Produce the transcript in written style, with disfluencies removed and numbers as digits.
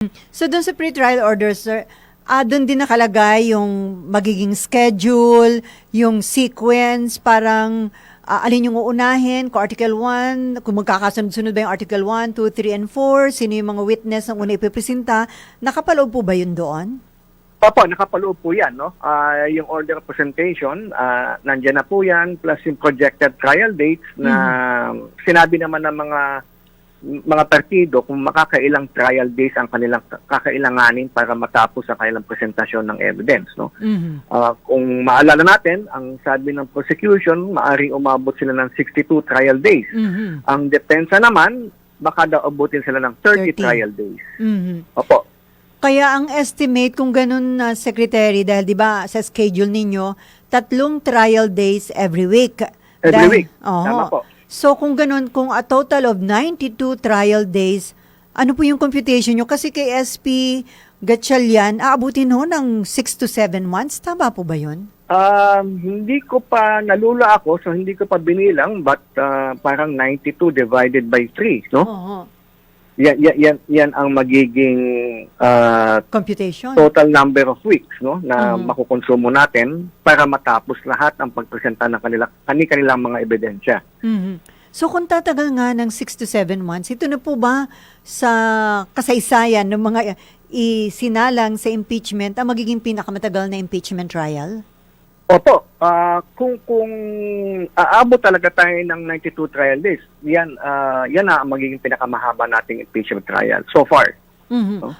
So doon sa pre-trial orders, sir, doon din nakalagay yung magiging schedule, yung sequence, parang alin yung uunahin, kung Article 1, kung magkakasunod-sunod ba yung Article 1, 2, 3, and 4, sino yung mga witness ang una ipipresenta, nakapaloob po ba yun doon? Opo, nakapaloob po yan, no? Yung order of presentation, nandyan na po yan, plus yung projected trial dates na sinabi naman ng mga partido kung makakailang trial days ang kanilang kakailanganin para matapos ang kanilang presentasyon ng evidence, no? Kung maalala natin, ang sabi ng prosecution, maaring umabot sila ng 62 trial days. Ang depensa naman, baka daw abutin sila ng 30 trial days. Opo. Kaya ang estimate kung ganun na Secretary, dahil di ba sa schedule ninyo, 3 trial days every week. Every week. Tama po. So kung ganun, kung a total of 92 trial days, ano po yung computation nyo? Kasi kay SP Gatchalian, aabutin ho ng 6 to 7 months. Tama po ba yun? Hindi ko pa nalula ako, so hindi ko pa binilang, but parang 92 divided by 3, no? Oo. Yan ang magiging Computation. total number of weeks, no, na makukonsumo natin para matapos lahat ang pagpresenta ng kanilang mga ebidensya. So kung tatagal nga ng 6 to 7 months, ito na po ba sa kasaysayan ng mga isinalang sa impeachment ang magiging pinakamatagal na impeachment trial? Opo, kung aabot talaga tayo ng 92 trial days, yan na ang magiging pinakamahaba nating impeachment trial so far. No?